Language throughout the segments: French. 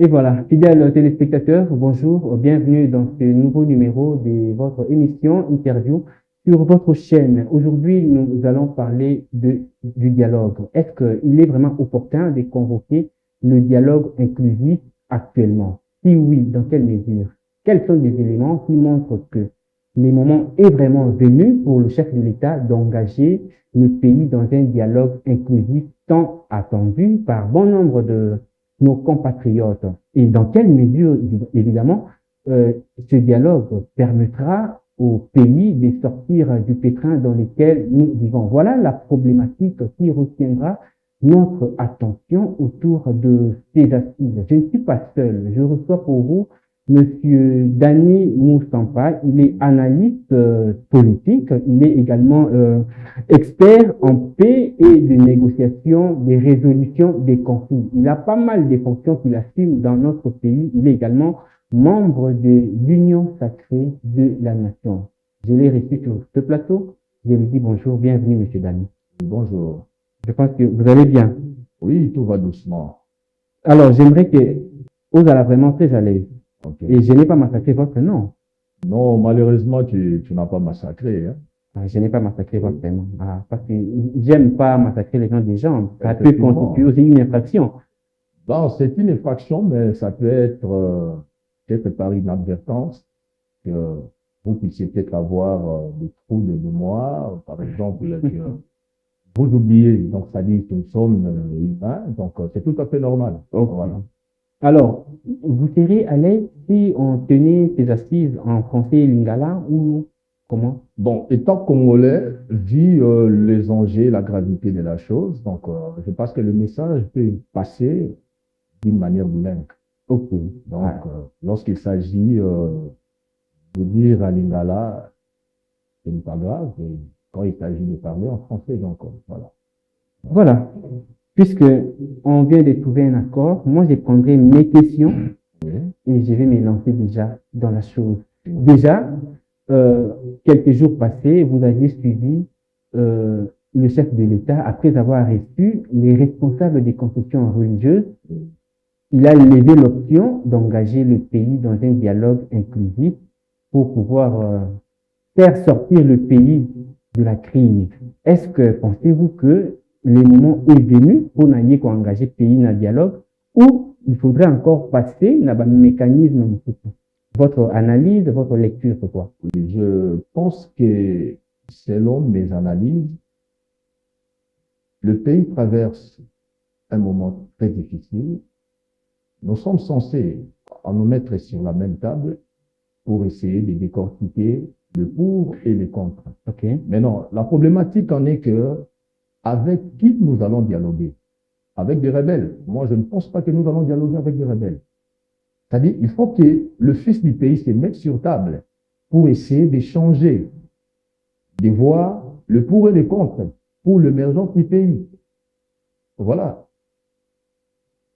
Et voilà, fidèles téléspectateurs, bonjour, bienvenue dans ce nouveau numéro de votre émission Interview sur votre chaîne. Aujourd'hui, nous allons parler du dialogue. Est-ce qu'il est vraiment opportun de convoquer le dialogue inclusif actuellement? Si oui, dans quelle mesure? Quels sont les éléments qui montrent que le moment est vraiment venu pour le chef de l'État d'engager le pays dans un dialogue inclusif tant attendu par bon nombre de nos compatriotes? Et dans quelle mesure, évidemment, ce dialogue permettra au pays de sortir du pétrin dans lequel nous vivons? Voilà la problématique qui retiendra notre attention autour de ces assises. Je ne suis pas seul. Je reçois pour vous Monsieur Dani Moustampa. Il est analyste politique. Il est également expert en paix et de négociation, des résolutions des conflits. Il a pas mal de fonctions qu'il assume dans notre pays. Il est également membre de l'Union sacrée de la nation. Je l'ai reçu sur ce plateau. Je lui dis bonjour, bienvenue Monsieur Dani. Bonjour. Je pense que vous allez bien. Oui, tout va doucement. Alors, j'aimerais que vous allez vraiment très à l'aise. Okay. Et je n'ai pas massacré votre nom. Non, malheureusement, tu n'as pas massacré. Hein? Je n'ai pas massacré votre nom. Parce que j'aime pas massacrer les noms des gens. Ça peut constituer aussi une infraction. Bon, c'est une infraction, mais ça peut être peut-être par inadvertance que vous puissiez peut-être avoir des trous de mémoire, par exemple, que vous oubliez. Donc, ça dit que nous sommes humains, donc c'est tout à fait normal. Okay. Voilà. Alors, vous serez à l'aise si on tenait ces assises en français lingala ou comment? Bon, étant congolais, vu les enjeux, la gravité de la chose, donc je pense que le message peut passer d'une manière bilingue. Ok. Donc, lorsqu'il s'agit de dire à lingala, ce n'est pas grave, et quand il s'agit de parler en français, donc voilà. Voilà. Puisque on vient de trouver un accord, moi je prendrai mes questions et je vais me lancer déjà dans la chose. Déjà, quelques jours passés, vous aviez suivi le chef de l'État après avoir reçu les responsables des confessions religieuses. Il a levé l'option d'engager le pays dans un dialogue inclusif pour pouvoir faire sortir le pays de la crise. Est-ce que pensez-vous que le moment est venu pour n'aller qu'engager le pays dans le dialogue ou il faudrait encore passer dans un mécanisme? Votre analyse, votre lecture, c'est quoi? Oui, je pense que selon mes analyses, le pays traverse un moment très difficile. Nous sommes censés en nous mettre sur la même table pour essayer de décortiquer le pour et le contre. Okay. Mais non, la problématique en est que avec qui nous allons dialoguer? Avec des rebelles. Moi, je ne pense pas que nous allons dialoguer avec des rebelles. C'est-à-dire, il faut que le fils du pays se mette sur table pour essayer d'échanger, de voir le pour et le contre pour l'émergence du pays. Voilà.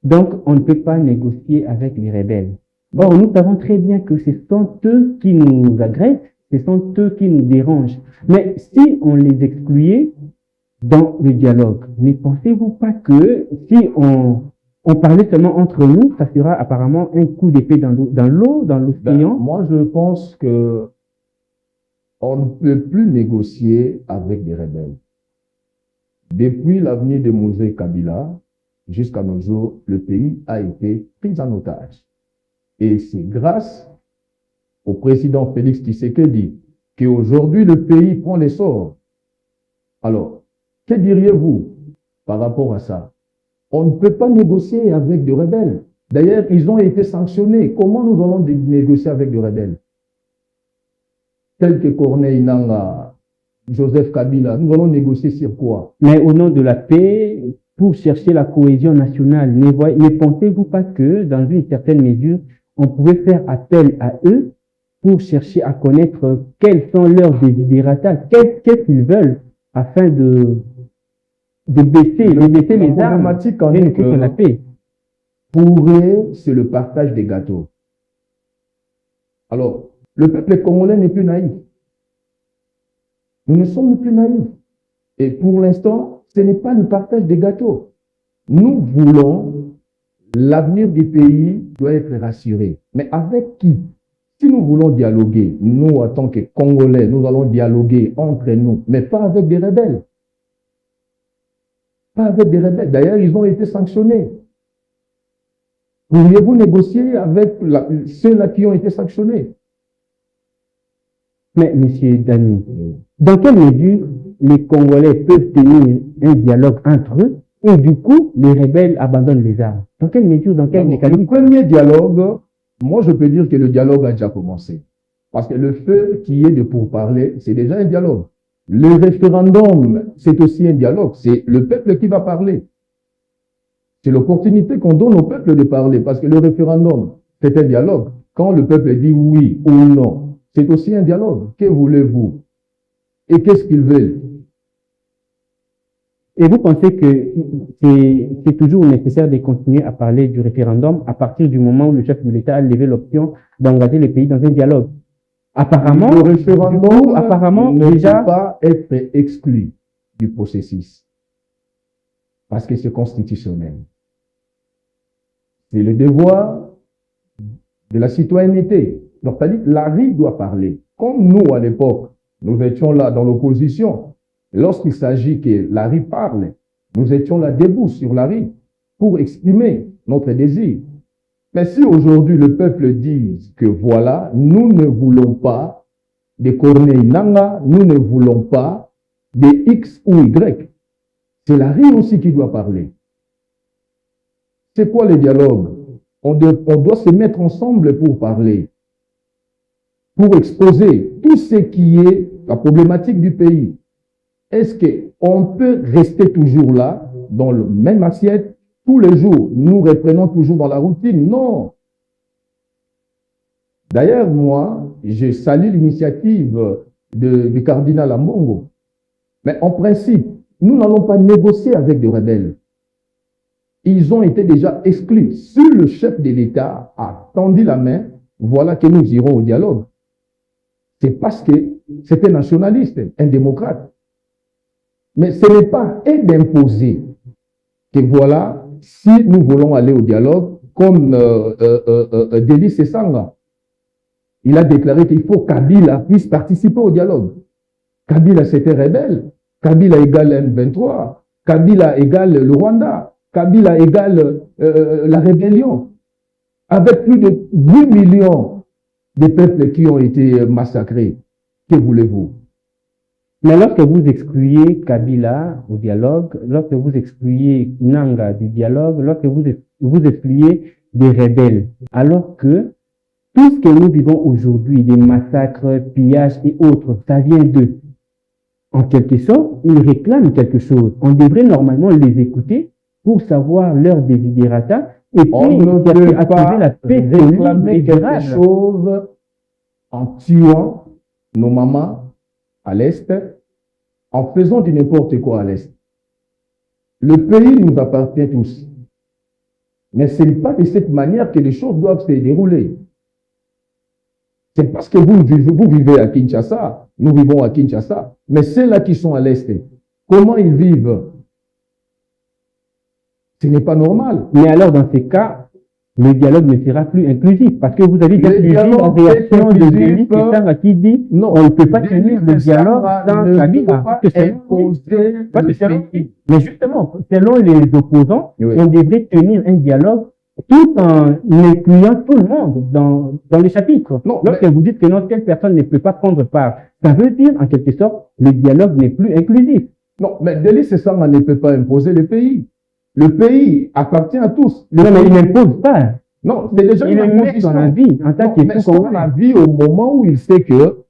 Donc, on ne peut pas négocier avec les rebelles. Or, nous savons très bien que ce sont eux qui nous agressent, ce sont eux qui nous dérangent. Mais si on les excluait dans le dialogue, ne pensez-vous pas que si on parlait seulement entre nous, ça sera apparemment un coup d'épée dans l'océan? Moi, je pense que on ne peut plus négocier avec des rebelles. Depuis l'avenue de Mosé Kabila jusqu'à nos jours, le pays a été pris en otage. Et c'est grâce au président Félix Tshisekedi qu'aujourd'hui le pays prend l'essor. Alors, que diriez-vous par rapport à ça? On ne peut pas négocier avec des rebelles. D'ailleurs, ils ont été sanctionnés. Comment nous allons négocier avec des rebelles? Tels que Corneille Nangaa, Joseph Kabila, nous allons négocier sur quoi? Mais au nom de la paix, pour chercher la cohésion nationale, ne pensez-vous pas que, dans une certaine mesure, on pouvait faire appel à eux pour chercher à connaître quels sont leurs desiderata, qu'est-ce qu'ils veulent afin de baisser les armes et de la paix? Pour eux, c'est le partage des gâteaux. Alors, le peuple congolais n'est plus naïf. Nous ne sommes plus naïfs. Et pour l'instant, ce n'est pas le partage des gâteaux. Nous voulons l'avenir du pays doit être rassuré. Mais avec qui? Si nous voulons dialoguer, nous, en tant que Congolais, nous allons dialoguer entre nous, mais pas avec des rebelles. Pas avec des rebelles. D'ailleurs, ils ont été sanctionnés. Pourriez-vous négocier avec ceux-là qui ont été sanctionnés? Mais, M. Dani, dans quelle mesure les Congolais peuvent tenir un dialogue entre eux et du coup, les rebelles abandonnent les armes? Dans quelle mesure, dans quel mécanisme? Le premier dialogue, moi je peux dire que le dialogue a déjà commencé. Parce que le fait qu'il y ait de pourparlers, c'est déjà un dialogue. Le référendum, c'est aussi un dialogue. C'est le peuple qui va parler. C'est l'opportunité qu'on donne au peuple de parler. Parce que le référendum, c'est un dialogue. Quand le peuple dit oui ou non, c'est aussi un dialogue. Que voulez-vous? Et qu'est-ce qu'ils veulent? Et vous pensez que c'est toujours nécessaire de continuer à parler du référendum à partir du moment où le chef de l'État a levé l'option d'engager le pays dans un dialogue? Apparemment, le référendum ne déjà peut pas être exclu du processus. Parce que c'est constitutionnel. C'est le devoir de la citoyenneté. Donc, c'est-à-dire, la RI doit parler. Comme nous, à l'époque, nous étions là dans l'opposition. Lorsqu'il s'agit que la RI parle, nous étions là debout sur la RI pour exprimer notre désir. Mais si aujourd'hui le peuple dit que voilà, nous ne voulons pas de Corneille Nangaa, nous ne voulons pas de X ou Y, c'est la RI aussi qui doit parler. C'est quoi le dialogue? On doit se mettre ensemble pour parler, pour exposer tout ce qui est la problématique du pays. Est-ce qu'on peut rester toujours là, dans le même assiette, tous les jours? Nous reprenons toujours dans la routine? Non. D'ailleurs, moi, je salue l'initiative du cardinal Ambongo. Mais en principe, nous n'allons pas négocier avec des rebelles. Ils ont été déjà exclus. Si le chef de l'État a tendu la main, voilà que nous irons au dialogue. C'est parce que c'est un nationaliste, un démocrate. Mais ce n'est pas d'imposer que voilà, si nous voulons aller au dialogue, comme Denis Sesanga, il a déclaré qu'il faut que Kabila puisse participer au dialogue. Kabila, c'était rebelle. Kabila égale M23. Kabila égale le Rwanda. Kabila égale la rébellion. Avec plus de 8 millions de peuples qui ont été massacrés. Que voulez-vous? Mais lorsque vous excluez Kabila au dialogue, lorsque vous excluez Nangaa du dialogue, lorsque vous excluez des rebelles, alors que tout ce que nous vivons aujourd'hui, des massacres, pillages et autres, ça vient d'eux. En quelque sorte, ils réclament quelque chose. On devrait normalement les écouter pour savoir leur desiderata et puis on ne peut pas la paix réclamer quelque chose en tuant nos mamans à l'Est, en faisant du n'importe quoi à l'Est. Le pays nous appartient tous. Mais ce n'est pas de cette manière que les choses doivent se dérouler. C'est parce que vous vivez à Kinshasa, nous vivons à Kinshasa, mais ceux-là qui sont à l'Est, comment ils vivent? Ce n'est pas normal. Mais alors, dans ces cas, le dialogue ne sera plus inclusif, parce que vous avez déjà la réaction de Denis Sesanga qui dit non, on ne peut pas tenir le dialogue sans Kabila. Mais justement, selon les opposants, oui, on devrait tenir un dialogue tout en incluant tout le monde dans le chapitre. Non, lorsque vous dites que non, telle personne ne peut pas prendre part, ça veut dire, en quelque sorte, le dialogue n'est plus inclusif. Non, mais Denis Sesanga ne peut pas imposer le pays. Le pays appartient à tous. Non, mais il n'impose pas. Non, c'est déjà une imposition. Son avis, en tant que son avis au moment où il sait que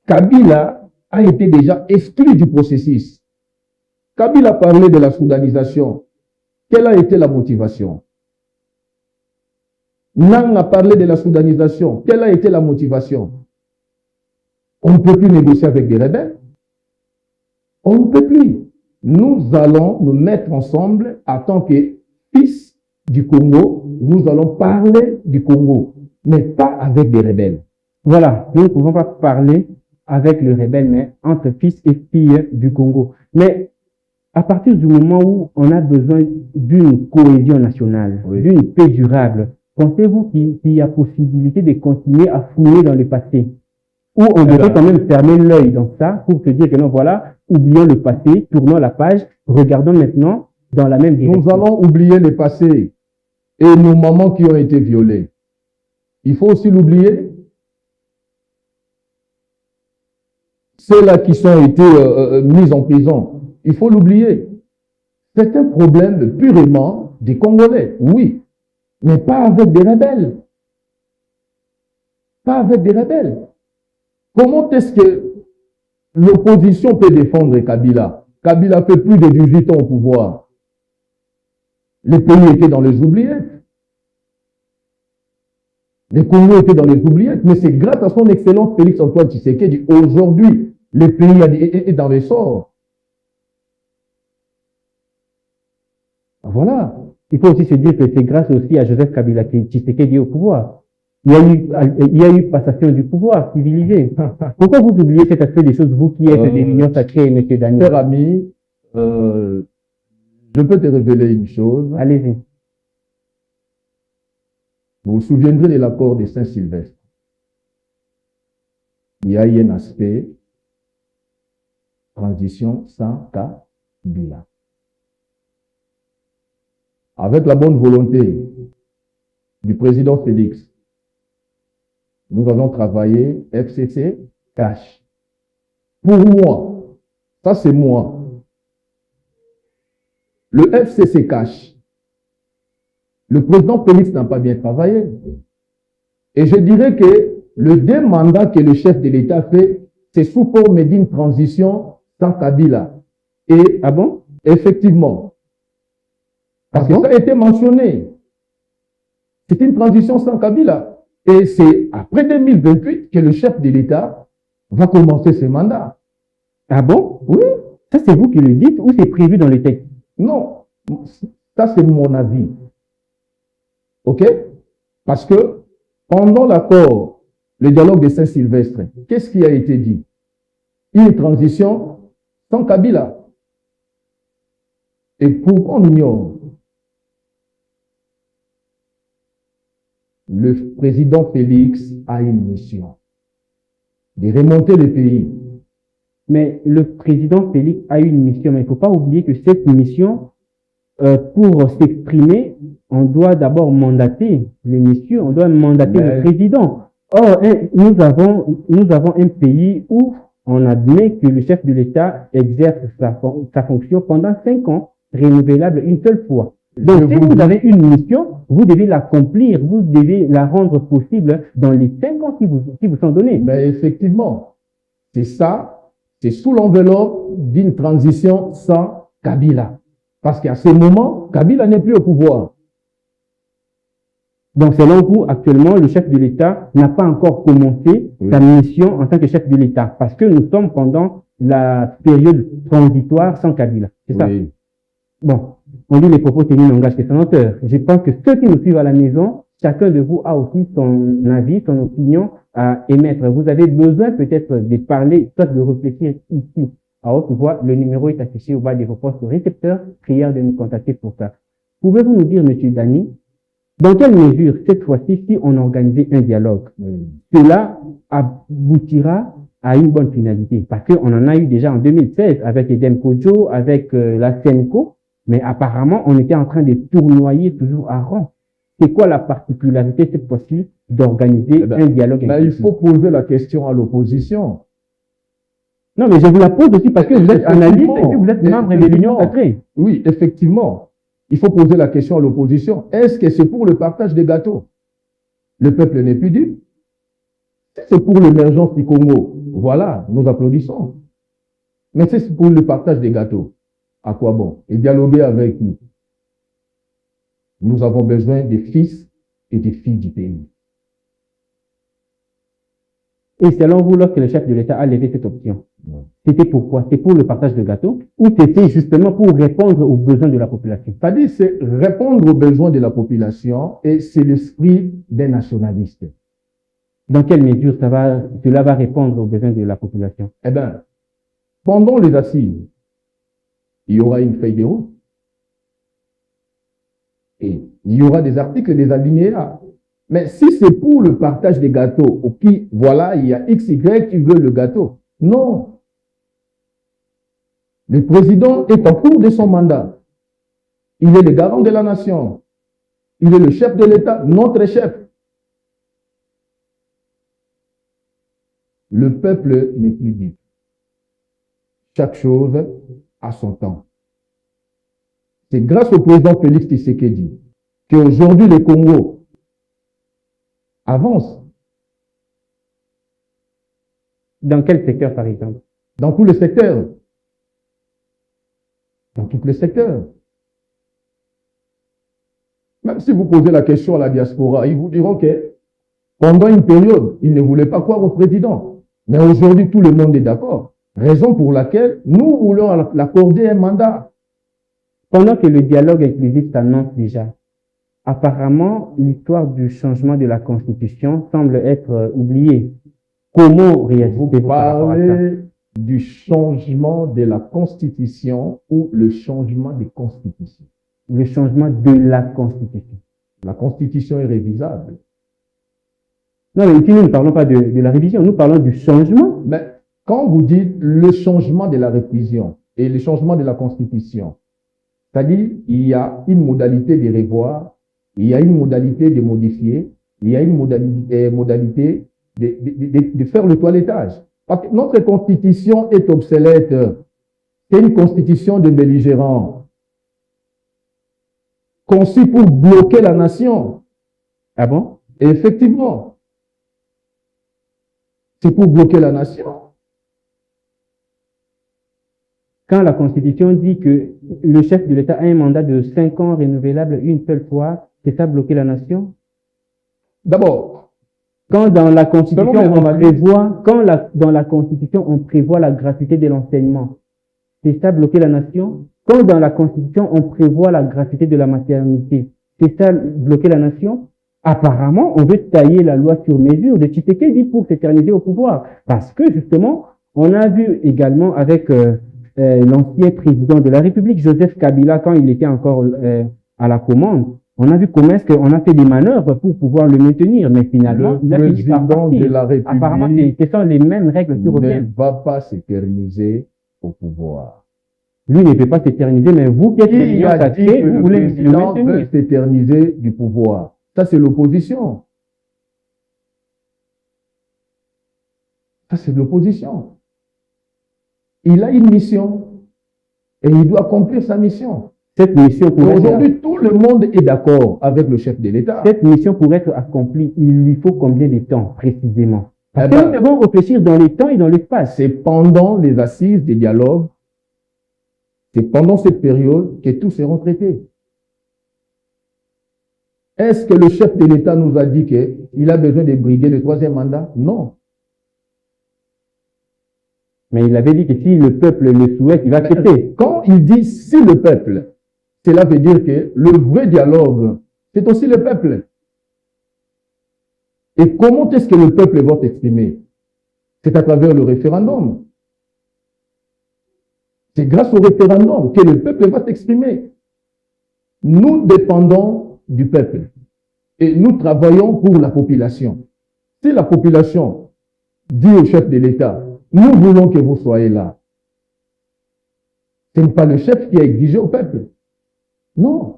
Kabila a été déjà exclu du processus. Kabila parlait de la soudanisation. Quelle a été la motivation? Nangaa a parlé de la soudanisation. Quelle a été la motivation? On ne peut plus négocier avec des rebelles. On ne peut plus. Nous allons nous mettre ensemble en tant que fils du Congo. Nous allons parler du Congo, mais pas avec des rebelles. Voilà, nous ne pouvons pas parler avec les rebelles, mais entre fils et filles du Congo. Mais à partir du moment où on a besoin d'une cohésion nationale, Oui. d'une paix durable, pensez-vous qu'il y a possibilité de continuer à fouiller dans le passé? Ou on devrait quand même fermer l'œil dans ça pour se dire que non, voilà, oublions le passé, tournons la page, regardons maintenant dans la même direction. Nous allons oublier le passé et nos mamans qui ont été violées. Il faut aussi l'oublier. Ceux-là qui ont été mis en prison, il faut l'oublier. C'est un problème purement des Congolais, oui, mais pas avec des rebelles. Pas avec des rebelles. Comment est-ce que l'opposition peut défendre Kabila? Kabila fait plus de 18 ans au pouvoir. Les pays étaient dans les oubliettes. Les Congos étaient dans les oubliettes, mais c'est grâce à son excellence Félix Antoine Tshisekedi. Aujourd'hui, le pays est dans les sorts. Voilà. Il faut aussi se dire que c'est grâce aussi à Joseph Kabila que Tshisekedi est au pouvoir. Il y a eu passation du pouvoir civilisé. Pourquoi vous oubliez cet aspect des choses, vous qui êtes des l'Union sacrée, M. Daniel? Cher ami, je peux te révéler une chose. Allez-y. Vous vous souviendrez de l'accord de Saint-Sylvestre. Il y a eu un aspect transition sans Kabila. Avec la bonne volonté du président Félix, nous avons travaillé FCC cash. Pour moi, ça c'est moi. Le FCC cash, le président Félix n'a pas bien travaillé. Et je dirais que le deux mandats que le chef de l'État fait, c'est sous forme d'une transition sans Kabila. Et, Ah bon? effectivement, parce que ça a été mentionné, c'est une transition sans Kabila. Et c'est après 2028 que le chef de l'État va commencer ses mandats. Ah bon? Oui. Ça, c'est vous qui le dites ou c'est prévu dans le texte? Non, ça c'est mon avis. OK? Parce que pendant l'accord, le dialogue de Saint-Sylvestre, qu'est-ce qui a été dit? Une transition sans Kabila. Et pourquoi on ignore? Le président Félix a une mission de remonter le pays. Mais le président Félix a une mission, mais il ne faut pas oublier que cette mission, pour s'exprimer, on doit d'abord mandater les messieurs, on doit mandater le président. Or, nous avons un pays où on admet que le chef de l'État exerce sa fonction pendant 5 ans, renouvelable une seule fois. Donc, si vous avez une mission, vous devez l'accomplir, vous devez la rendre possible dans les 5 ans qui vous sont donnés. Mais effectivement, c'est ça, c'est sous l'enveloppe d'une transition sans Kabila. Parce qu'à ce moment, Kabila n'est plus au pouvoir. Donc, selon vous, actuellement, le chef de l'État n'a pas encore commencé sa mission en tant que chef de l'État, parce que nous sommes pendant la période transitoire sans Kabila. C'est ça? Bon, on dit les propos tenus n'engagent que son auteur. Je pense que ceux qui nous suivent à la maison, chacun de vous a aussi son avis, son opinion à émettre. Vous avez besoin peut-être de parler, soit de réfléchir ici à haute voix. Le numéro est affiché au bas de vos postes récepteurs. Prière de nous contacter pour ça. Pouvez-vous nous dire, M. Dani, dans quelle mesure, cette fois-ci, si on organisait un dialogue, cela aboutira à une bonne finalité? Parce qu'on en a eu déjà en 2016 avec Edem Kodjo, avec la Senko, mais apparemment, on était en train de tournoyer toujours à rond. C'est quoi la particularité cette fois-ci d'organiser un dialogue? Il faut poser la question à l'opposition. Non, mais je vous la pose aussi parce que vous êtes analyste et que vous êtes membre de l'Union sacrée. Oui, effectivement. Il faut poser la question à l'opposition. Est-ce que c'est pour le partage des gâteaux? Le peuple n'est plus dupe. C'est pour l'émergence du Congo. Voilà, nous applaudissons. Mais c'est pour le partage des gâteaux. À quoi bon? Et dialoguer avec nous. Nous avons besoin des fils et des filles du pays. Et selon vous, lorsque le chef de l'État a levé cette option, c'était pourquoi? C'est pour le partage de gâteaux ou c'était justement pour répondre aux besoins de la population? C'est-à-dire, c'est répondre aux besoins de la population et c'est l'esprit des nationalistes. Dans quelle mesure cela va répondre aux besoins de la population? Eh bien, pendant les assises, il y aura une feuille de route. Et il y aura des articles et des alinéas. Mais si c'est pour le partage des gâteaux, ok, voilà, il y a X, Y qui veut le gâteau. Non. Le président est en cours de son mandat. Il est le garant de la nation. Il est le chef de l'État, notre chef. Le peuple n'est plus dit. Chaque chose a son temps. C'est grâce au président Félix Tshisekedi qu'aujourd'hui le Congo avance. Dans quel secteur, par exemple? Dans tous les secteurs. Dans tous les secteurs. Même si vous posez la question à la diaspora, ils vous diront que pendant une période, ils ne voulaient pas croire au président. Mais aujourd'hui, tout le monde est d'accord. Raison pour laquelle nous voulons l'accorder un mandat. Pendant que le dialogue inclusif s'annonce déjà, apparemment, l'histoire du changement de la Constitution semble être oubliée. Comment réagissez-vous par rapport à ça? Du changement de la Constitution ou le changement des constitutions? Le changement de la Constitution. La Constitution est révisable. Non, mais ici, nous ne parlons pas de la révision, nous parlons du changement. Mais quand vous dites le changement de la révision et le changement de la Constitution, c'est-à-dire il y a une modalité de revoir, il y a une modalité de modifier, il y a une modalité de faire le toilettage. Parce que notre Constitution est obsolète. C'est une Constitution de belligérants, conçue pour bloquer la nation. Ah bon? Et effectivement, c'est pour bloquer la nation. Quand la Constitution dit que le chef de l'État a un mandat de 5 ans renouvelable une seule fois, c'est ça bloquer la nation? D'abord, quand dans la Constitution on prévoit la gratuité de l'enseignement, c'est ça bloquer la nation? Quand dans la Constitution on prévoit la gratuité de la maternité, c'est ça bloquer la nation? Apparemment, on veut tailler la loi sur mesure de Tshisekedi pour s'éterniser au pouvoir. Parce que justement, on a vu également avec l'ancien président de la République, Joseph Kabila, quand il était encore à la commande, on a vu comment est-ce qu'on a fait des manœuvres pour pouvoir le maintenir, mais finalement, le président de la République apparemment, ce sont les mêmes règles qui reviennent. Ne va pas s'éterniser au pouvoir. Lui ne peut pas s'éterniser, mais vous qui êtes il a dit que le président veut s'éterniser du pouvoir. Ça, c'est l'opposition. Ça, c'est l'opposition. Il a une mission et il doit accomplir sa mission. Cette mission pourrait aujourd'hui, tout le monde est d'accord avec le chef de l'État. Cette mission pour être accomplie, il lui faut combien de temps précisément? Parce que nous devons réfléchir dans les temps et dans l'espace. C'est pendant les assises des dialogues, c'est pendant cette période que tous seront traités. Est-ce que le chef de l'État nous a dit qu'il a besoin de briguer le 3e mandat? Non. Mais il avait dit que si le peuple le souhaite, il va accepter. Quand il dit si le peuple, cela veut dire que le vrai dialogue, c'est aussi le peuple. Et comment est-ce que le peuple va s'exprimer? C'est à travers le référendum. C'est grâce au référendum que le peuple va s'exprimer. Nous dépendons du peuple. Et nous travaillons pour la population. Si la population dit au chef de l'État, nous voulons que vous soyez là, ce n'est pas le chef qui a exigé au peuple. Non.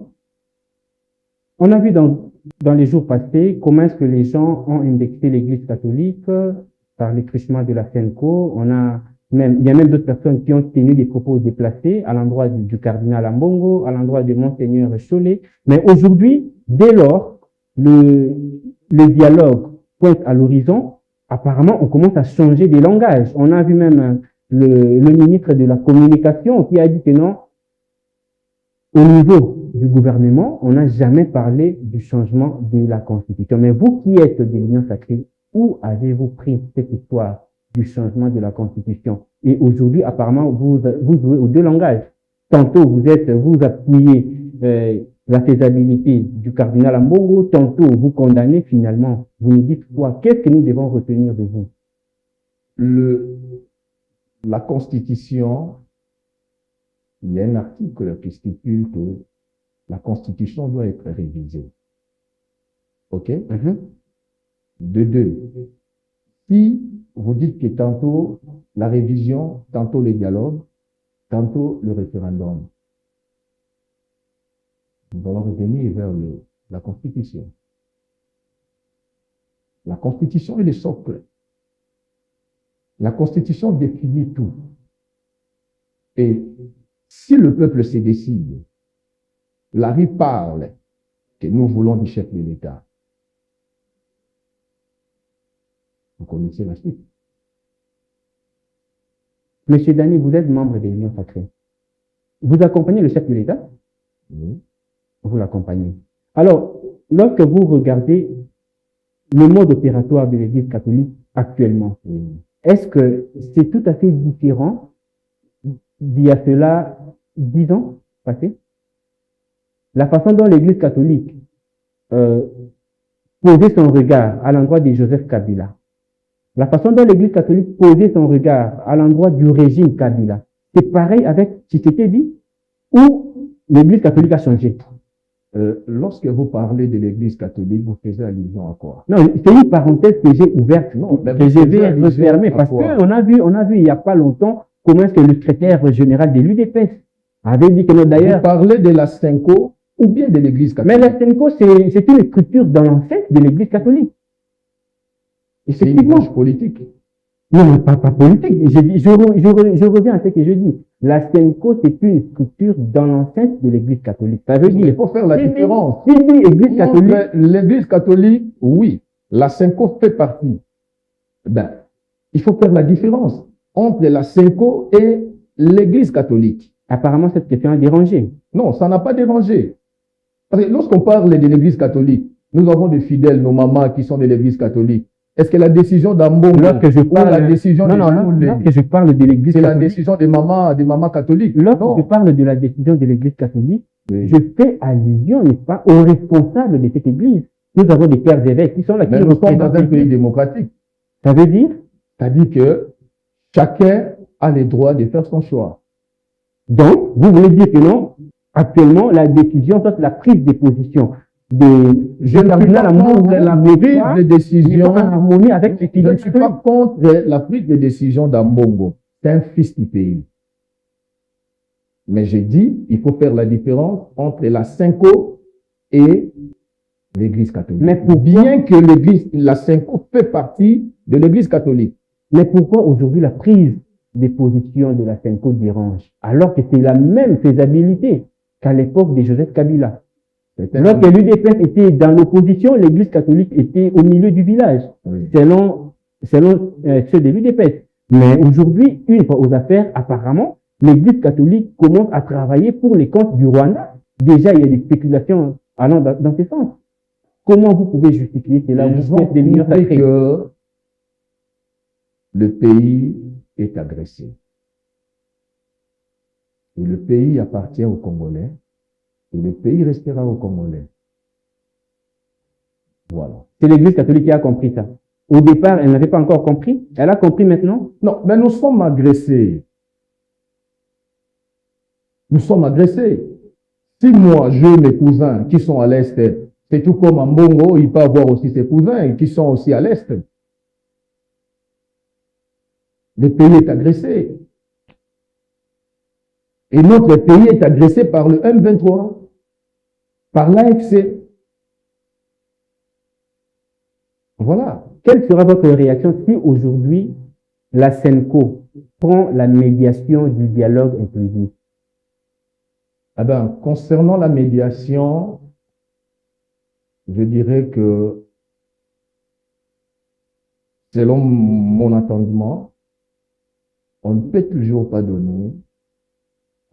On a vu dans les jours passés comment est-ce que les gens ont indexé l'Église catholique par les truchements de la Senco. Il y a même d'autres personnes qui ont tenu des propos déplacés à l'endroit du cardinal Ambongo, à l'endroit de Monseigneur Cholet. Mais aujourd'hui, dès lors, le dialogue pointe à l'horizon, apparemment, on commence à changer des langages. On a vu même le ministre de la Communication qui a dit que non, au niveau du gouvernement, on n'a jamais parlé du changement de la Constitution. Mais vous qui êtes de l'Union sacrée, où avez-vous pris cette histoire du changement de la Constitution? Et aujourd'hui, apparemment, vous jouez aux deux langages. Tantôt, vous appuyez la faisabilité du cardinal Ambongo, tantôt, vous condamnez finalement. Vous nous dites quoi? Qu'est-ce que nous devons retenir de vous? La Constitution il y a un article qui stipule que la Constitution doit être révisée. OK? De deux, si vous dites que tantôt la révision, tantôt le dialogue, tantôt le référendum, nous allons revenir vers la Constitution. La Constitution est le socle. La Constitution définit tout. Et si le peuple se décide, la rue parle que nous voulons du chef de l'État. Vous connaissez la suite. Monsieur Dani, vous êtes membre de l'Union sacrée. Vous accompagnez le chef de l'État? Oui. Vous l'accompagnez. Alors, lorsque vous regardez le mode opératoire de l'Église catholique actuellement, est-ce que c'est tout à fait différent d'il y a cela 10 ans passés? La façon dont l'Église catholique posait son regard à l'endroit de Joseph Kabila, la façon dont l'Église catholique posait son regard à l'endroit du régime Kabila, c'est pareil avec Tshisekedi ou l'Église catholique a changé? Lorsque vous parlez de l'Église catholique, vous faites allusion à quoi? Non, c'est une parenthèse que j'ai ouverte, non, que je vais refermer, parce qu'on a vu il n'y a pas longtemps comment est-ce que le secrétaire général de l'UDPS avait dit que non, d'ailleurs... Vous parlez de la Senko ou bien de l'Église catholique? Mais la Senko, c'est une écriture dans l'ancêtre de l'Église catholique. C'est une branche politique. Non, pas politique. Je reviens à ce que je dis. La Senko, c'est une structure dans l'enceinte de l'Église catholique. Ça veut dire... Il faut faire la différence. L'Église catholique... L'Église catholique, oui. La Senko fait partie. Ben, il faut faire la différence entre la Senko et l'Église catholique. Apparemment, cette question a dérangé. Non, ça n'a pas dérangé. Lorsqu'on parle de l'Église catholique, nous avons des fidèles, nos mamans qui sont de l'Église catholique. Est-ce que la décision d'Ambongo, lorsque je parle, la décision lorsque je parle de l'Église catholique, c'est la décision des mamans catholiques. Lorsque je parle de la décision de l'Église catholique, oui, je fais allusion, n'est-ce pas, aux responsables de cette Église. Nous avons des pères évêques qui sont là. Mais nous sommes dans un pays démocratique. Ça veut dire? Ça dit que chacun a le droit de faire son choix. Donc, vous voulez dire que non, actuellement, la décision, soit la prise de position je ne suis pas contre la prise de décision en harmonie avec les je ne suis pas contre la prise de décision d'Ambongo. C'est un fils du pays. Mais j'ai dit, il faut faire la différence entre la Senko et l'Église catholique. Mais bien que la Senko fait partie de l'Église catholique. Mais pourquoi aujourd'hui la prise des positions de la Senko dérange, alors que c'est la même faisabilité qu'à l'époque de Joseph Kabila? Lorsque l'UDPS était dans l'opposition, l'Église catholique était au milieu du village, oui, selon ceux de l'UDPS. Mais aujourd'hui, une fois aux affaires, apparemment, l'Église catholique commence à travailler pour les comptes du Rwanda. Déjà, il y a des spéculations allant dans ce sens. Comment vous pouvez justifier cela? Ils ont prouvé que le pays est agressé. Et le pays appartient aux Congolais. Et le pays restera aux Congolais. Voilà. C'est l'Église catholique qui a compris ça. Au départ, elle n'avait pas encore compris. Elle a compris maintenant? Non, mais nous sommes agressés. Nous sommes agressés. Si moi, j'ai mes cousins qui sont à l'Est, c'est tout comme en Bongo, il peut avoir aussi ses cousins qui sont aussi à l'Est. Le pays est agressé. Et notre pays est agressé par le M23, par l'AFC. Voilà. Quelle sera votre réaction si aujourd'hui la Senko prend la médiation du dialogue inclusif? Eh bien, concernant la médiation, je dirais que, selon mon entendement, on ne peut toujours pas donner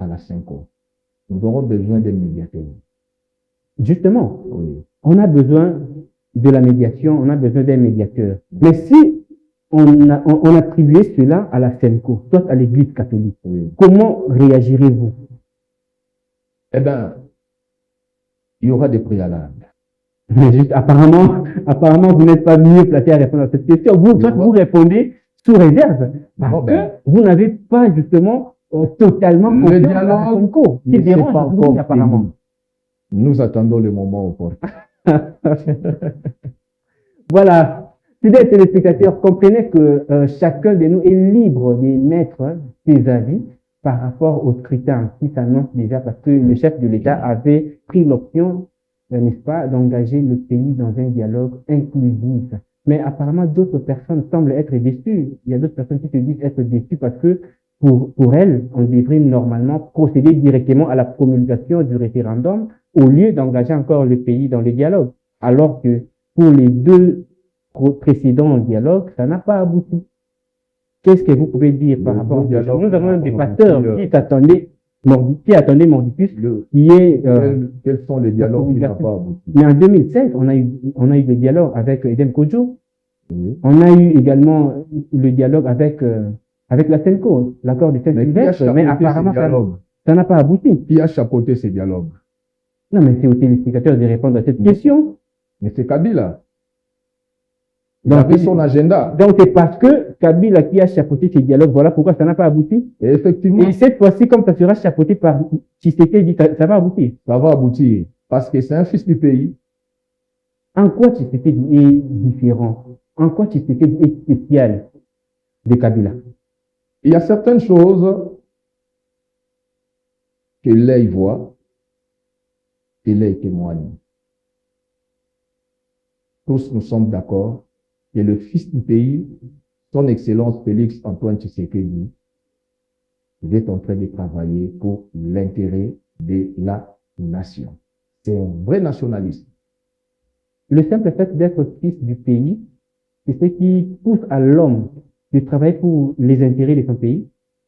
à la Senko. Nous aurons besoin des médiateurs. Justement, oui, on a besoin de la médiation, on a besoin d'un médiateur. Mais si on attribuait cela à la Senko, soit à l'Église catholique, oui, comment réagirez-vous? Eh bien, il y aura des préalables. Mais juste, apparemment, vous n'êtes pas mieux placé à répondre à cette question. Vous répondez sous réserve, parce que vous n'avez pas justement totalement Le confiance dialogue à Sonko, qui ne s'est dérange pas beaucoup, encore apparemment. fini. Nous attendons le moment opportun. Voilà. Fidèles téléspectateurs, comprenez que chacun de nous est libre d'émettre ses avis par rapport aux scrutin qui s'annonce déjà, parce que le chef de l'État avait pris l'option, n'est-ce pas, d'engager le pays dans un dialogue inclusif. Mais apparemment, d'autres personnes semblent être déçues. Il y a d'autres personnes qui se disent être déçues parce que pour elles, on devrait normalement procéder directement à la promulgation du référendum au lieu d'engager encore le pays dans le dialogue. Alors que pour les deux précédents dialogues, ça n'a pas abouti. Qu'est-ce que vous pouvez dire par rapport à ça? Nous avons un débatteur qui attendait Mordicus, qui est... Quels sont les dialogues qui n'ont pas abouti? Mais en 2016, on a eu le dialogue avec Edem Kodjo. Oui. On a eu également le dialogue avec la CENCO, l'accord de Saint-Sylvestre, mais apparemment, ça n'a pas abouti. Qui a chapeauté ces dialogues? Non, mais c'est aux téléspectateurs de répondre à cette question. Mais c'est Kabila. Il avait son agenda. Donc, c'est parce que Kabila qui a chapeauté ces dialogues, voilà pourquoi ça n'a pas abouti. Et effectivement. Et cette fois-ci, comme ça sera chapeauté par Tshisekedi, ça va aboutir. Ça va aboutir. Parce que c'est un fils du pays. En quoi Tshisekedi est différent? En quoi Tshisekedi est spécial de Kabila? Il y a certaines choses que l'œil voit et l'œil témoigne. Tous nous sommes d'accord que le fils du pays, son Excellence Félix Antoine Tshisekedi, est en train de travailler pour l'intérêt de la nation. C'est un vrai nationaliste. Le simple fait d'être fils du pays, c'est ce qui pousse à l'homme de travailler pour les intérêts de son pays.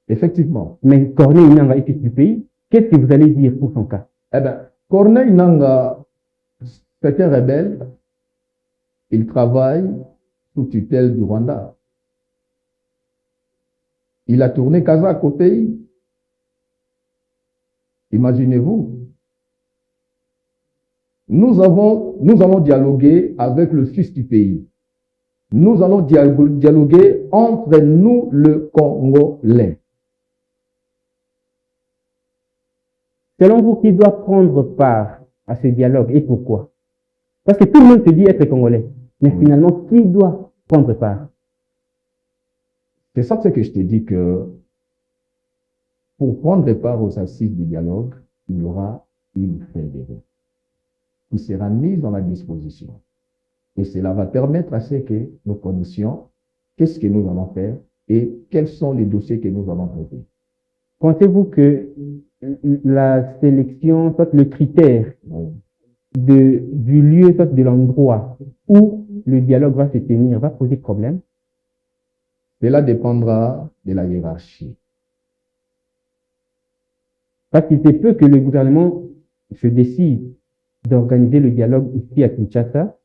Effectivement. Mais Corneille Nangaa est fils du pays. Qu'est-ce que vous allez dire pour son cas? Eh bien, Corneille Nangaa, c'est un rebelle. Il travaille sous tutelle du Rwanda. Il a tourné Kazakh au pays. Imaginez-vous. Nous allons dialoguer avec le fils du pays. Nous allons dialoguer entre nous, le Congolais. Selon vous, qui doit prendre part à ce dialogue et pourquoi? Parce que tout le monde se dit être Congolais. Mais finalement, qui doit prendre part? C'est ça que je te dis que pour prendre part aux assises du dialogue, il y aura une fédérée qui sera mise dans la disposition. Et cela va permettre à ce que nous connaissions qu'est-ce que nous allons faire et quels sont les dossiers que nous allons traiter. Pensez-vous que la sélection, soit le critère du lieu, soit de l'endroit où le dialogue va se tenir, va poser problème? Cela dépendra de la hiérarchie. Parce qu'il se peut que le gouvernement se décide d'organiser le dialogue ici à Kinshasa.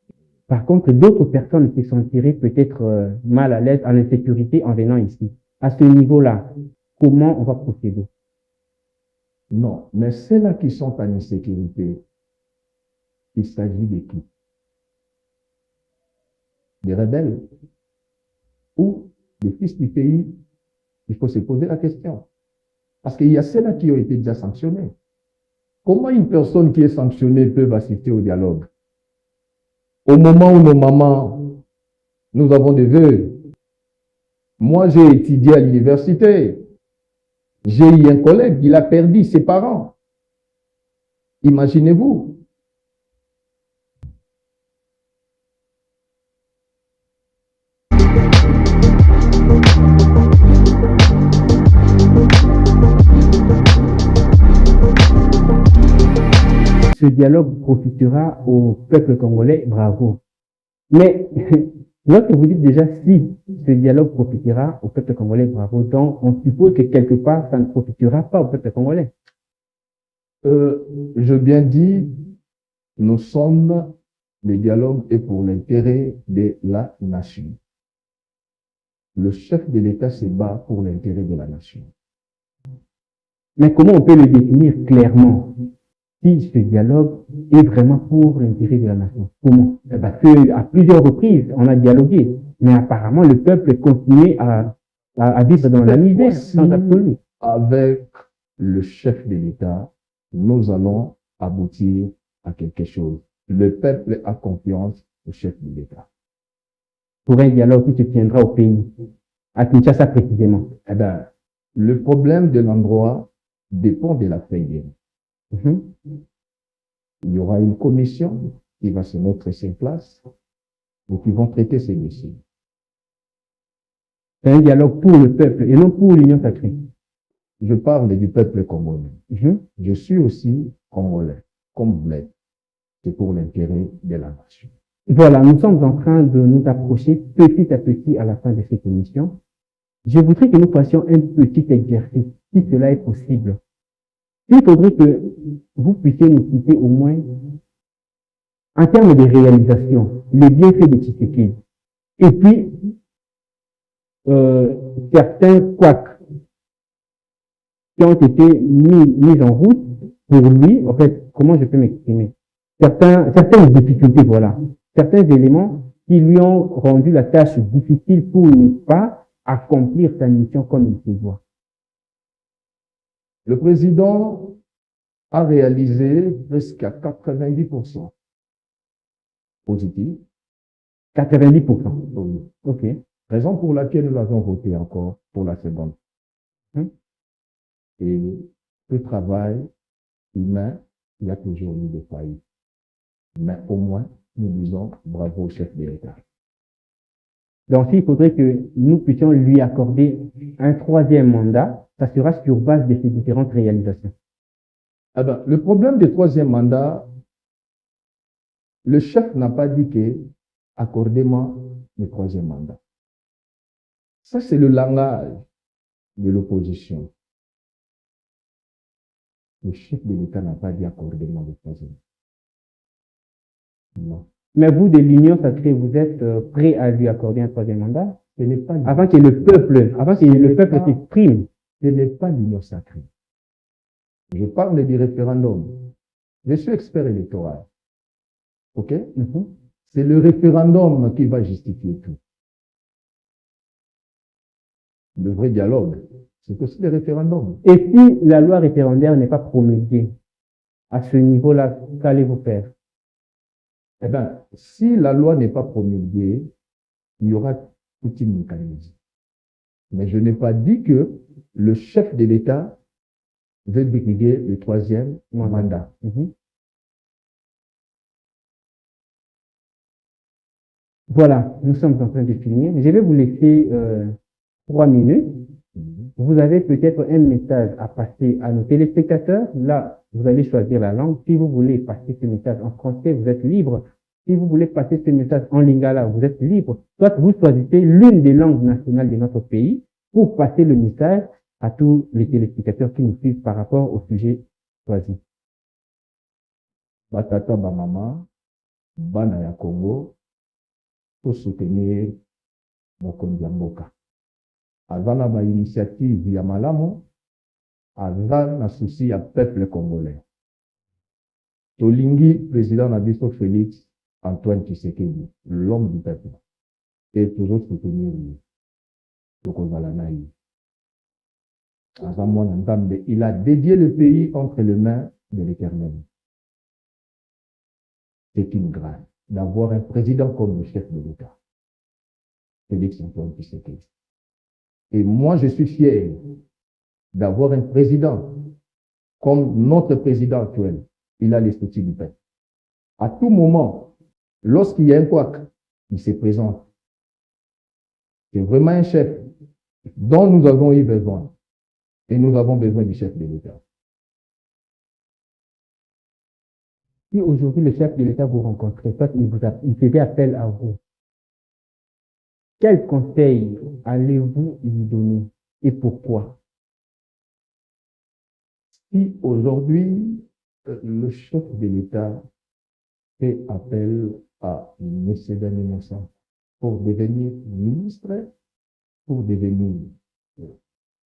Par contre, d'autres personnes se sentiraient peut-être mal à l'aise, en insécurité en venant ici. À ce niveau-là, comment on va procéder? Non, mais ceux-là qui sont en insécurité, il s'agit de qui? Des rebelles ou des fils du pays? Il faut se poser la question. Parce qu'il y a ceux-là qui ont été déjà sanctionnés. Comment une personne qui est sanctionnée peut assister au dialogue? Au moment où nos mamans, nous avons des vœux. Moi, j'ai étudié à l'université. J'ai eu un collègue, il a perdu ses parents. Imaginez-vous. Ce dialogue profitera au peuple congolais, bravo. Mais lorsque vous dites déjà si ce dialogue profitera au peuple congolais, bravo, donc on suppose que quelque part ça ne profitera pas au peuple congolais. Je bien dis, nous sommes, le dialogue est pour l'intérêt de la nation. Le chef de l'État se bat pour l'intérêt de la nation. Mais comment on peut le définir clairement? Si ce dialogue est vraiment pour l'intérêt de la nation. Comment? Parce qu'à plusieurs reprises, on a dialogué, mais apparemment le peuple continue à vivre dans la misère sans absolu. avec le chef de l'État, nous allons aboutir à quelque chose. Le peuple a confiance au chef de l'État. Pour un dialogue qui se tiendra au pays, à Kinshasa précisément. Eh bien, le problème de l'endroit dépend de la feuille. Il y aura une commission qui va se mettre sur place et qui vont traiter ces dossiers. C'est un dialogue pour le peuple et non pour l'Union sacrée. Je parle du peuple congolais. Je suis aussi congolais, comme vous l'êtes. C'est pour l'intérêt de la nation. Voilà, nous sommes en train de nous approcher petit à petit à la fin de cette émission. Je voudrais que nous fassions un petit exercice, si cela est possible. Il faudrait que vous puissiez nous citer au moins, en termes de réalisation, les bienfaits de Tshisekedi. Et puis, certains couacs qui ont été mis en route pour lui, en fait, comment je peux m'exprimer? Certaines difficultés, voilà. Certains éléments qui lui ont rendu la tâche difficile pour ne pas accomplir sa mission comme il se doit. Le président a réalisé presque à 90% positif. 90%. Oui. OK. Raison pour laquelle nous avons voté encore pour la seconde. Et ce travail humain, il y a toujours eu des failles. Mais au moins, nous disons bravo au chef de l'État. Donc, s'il faudrait que nous puissions lui accorder un troisième mandat, ça sera sur base de ces différentes réalisations. Eh ben, le problème du troisième mandat, le chef n'a pas dit que accordez-moi le troisième mandat. Ça, c'est le langage de l'opposition. Le chef de l'État n'a pas dit accordez-moi le troisième. Non. Mais vous, de l'Union sacrée, vous êtes prêt à lui accorder un troisième mandat? Ce n'est pas avant que le peuple s'exprime. Ce n'est pas l'Union sacrée. Je parle du référendum. Je suis expert électoral. OK? C'est le référendum qui va justifier tout. Le vrai dialogue, c'est aussi le référendum. Et si la loi référendaire n'est pas promulguée, à ce niveau-là, qu'allez-vous faire? Eh bien, si la loi n'est pas promulguée, il y aura tout un mécanisme. Mais je n'ai pas dit que le chef de l'État veut briguer le troisième mandat. Voilà, nous sommes en train de finir. Je vais vous laisser 3 minutes. Vous avez peut-être un message à passer à nos téléspectateurs. Là, vous allez choisir la langue. Si vous voulez passer ce message en français, vous êtes libre. Si vous voulez passer ce message en lingala, vous êtes libre. Soit vous choisissez l'une des langues nationales de notre pays pour passer le message à tous les téléspectateurs qui nous suivent par rapport au sujet choisi. Batata Bamama, Bana ya Congo, pour soutenir Mokonzi Mboka. Avant la initiative ya Malamo, avant la souci à peuple congolais. Tolingi, président Nabiso Félix Antoine Tshisekedi, l'homme du peuple, et toujours soutenir lui. Il a dédié le pays entre les mains de l'Éternel. C'est une grâce d'avoir un président comme le chef de l'État, Félix Antoine Tshisekedi. Et moi, je suis fier d'avoir un président comme notre président actuel. Il a les soucis du peuple. À tout moment, lorsqu'il y a un couac, il se présente. C'est vraiment un chef dont nous avons eu besoin. Et nous avons besoin du chef de l'État. Si aujourd'hui le chef de l'État vous rencontrait, il faisait appel à vous, quel conseil allez-vous lui donner et pourquoi? Si aujourd'hui le chef de l'État fait appel à M. Daniel Moussa pour devenir ministre, pour devenir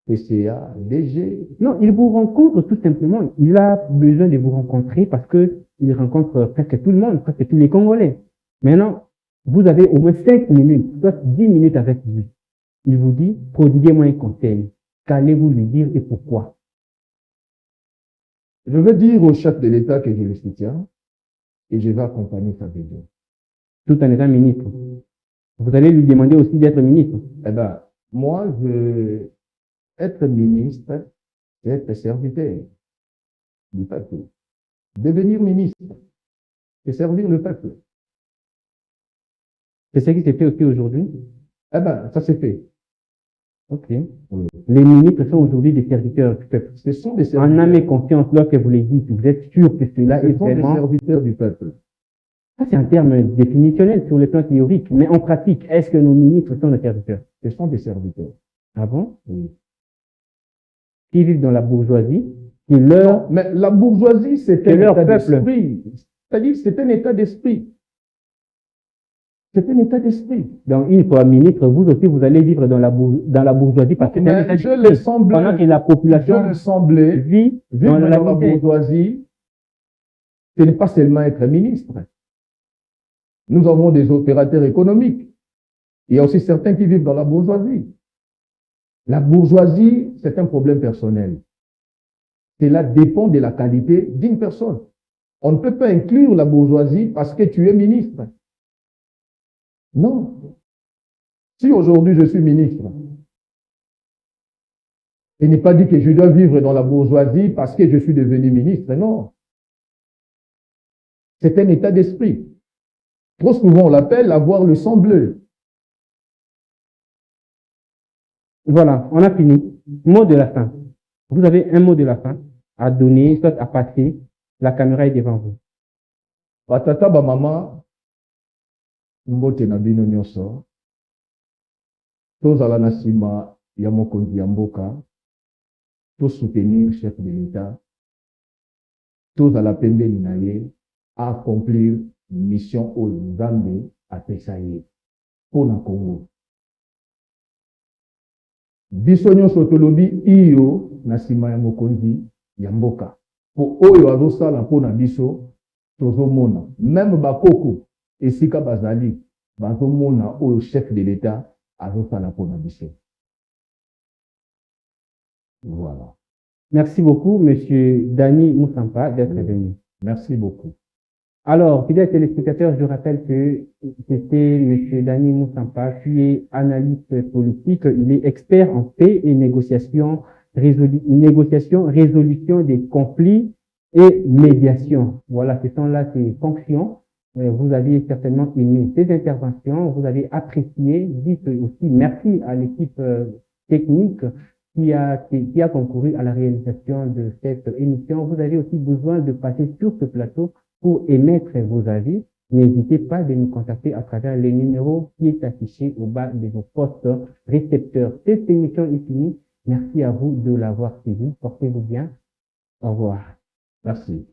PCA, DG. Non, il vous rencontre tout simplement. Il a besoin de vous rencontrer parce que il rencontre presque tout le monde, presque tous les Congolais. Maintenant, vous avez au moins 5 minutes, soit 10 minutes avec lui. Il vous dit, prodiguez-moi un conseil. qu'allez-vous lui dire et pourquoi? Je vais dire au chef de l'État que je le soutiens et je vais accompagner sa vision. Tout en étant ministre. Vous allez lui demander aussi d'être ministre. Eh bien, moi, être ministre, c'est être serviteur du peuple. Devenir ministre, c'est servir le peuple. C'est ce qui s'est fait aussi aujourd'hui. Eh bien, ça s'est fait. Ok. Oui. Les ministres sont aujourd'hui des serviteurs du peuple. Ce sont des serviteurs. En âme et confiance, lorsque vous les dites, vous êtes sûr que cela est vraiment... des serviteurs du peuple. Ça, c'est un terme définitionnel sur le plan théorique. Mais en pratique, est-ce que nos ministres sont des serviteurs? Ce sont des serviteurs. Ah bon? Oui. Qui vivent dans la bourgeoisie, qui leur... Non, mais la bourgeoisie, c'est un leur état peuple. d'esprit. C'est-à-dire, c'est un état d'esprit. C'est un état d'esprit. Donc, une fois ministre, vous aussi, vous allez vivre dans la bourgeoisie parce que pendant que la population vit dans la bourgeoisie, ce n'est pas seulement être ministre. Nous avons des opérateurs économiques. Il y a aussi certains qui vivent dans la bourgeoisie. La bourgeoisie, c'est un problème personnel. Cela dépend de la qualité d'une personne. On ne peut pas inclure la bourgeoisie parce que tu es ministre. Non. Si aujourd'hui je suis ministre, il n'est pas dit que je dois vivre dans la bourgeoisie parce que je suis devenu ministre. Non. C'est un état d'esprit. Trop souvent, on l'appelle avoir le sang bleu. Voilà, on a fini. Mot de la fin. Vous avez un mot de la fin à donner, soit à passer. La caméra est devant vous. Batata ba mama, mbote na bino nyoso. Tozala na sima ya mokonzi ya mboka. To soutenir chef de l'État. Tozala pembeni na ye à accomplir mission au Nzambe à Pesaye. Pour na Congo. Biso nyonso tolobi iyo na sima ya mokonzi ya mboka. Po oyo azosala mpona biso tozomona. Même bakoko esika bazali bazomona oyo chef de l'État azosala mpona biso. Voilà. Merci beaucoup, Monsieur Dani Moussampa, d'être venu. Merci beaucoup. Alors, fidèles téléspectateurs, je rappelle que c'était M. Dani Moussampa, qui est analyste politique. Il est expert en paix et négociation, résolution des conflits et médiation. Voilà, ce sont là ses fonctions. Vous avez certainement aimé ces interventions, vous avez apprécié. Dites aussi merci à l'équipe technique qui a concouru à la réalisation de cette émission. Vous avez aussi besoin de passer sur ce plateau pour émettre vos avis. N'hésitez pas de nous contacter à travers le numéro qui est affiché au bas de vos postes récepteurs. Cette émission est finie. Merci à vous de l'avoir suivi. Portez-vous bien. Au revoir. Merci.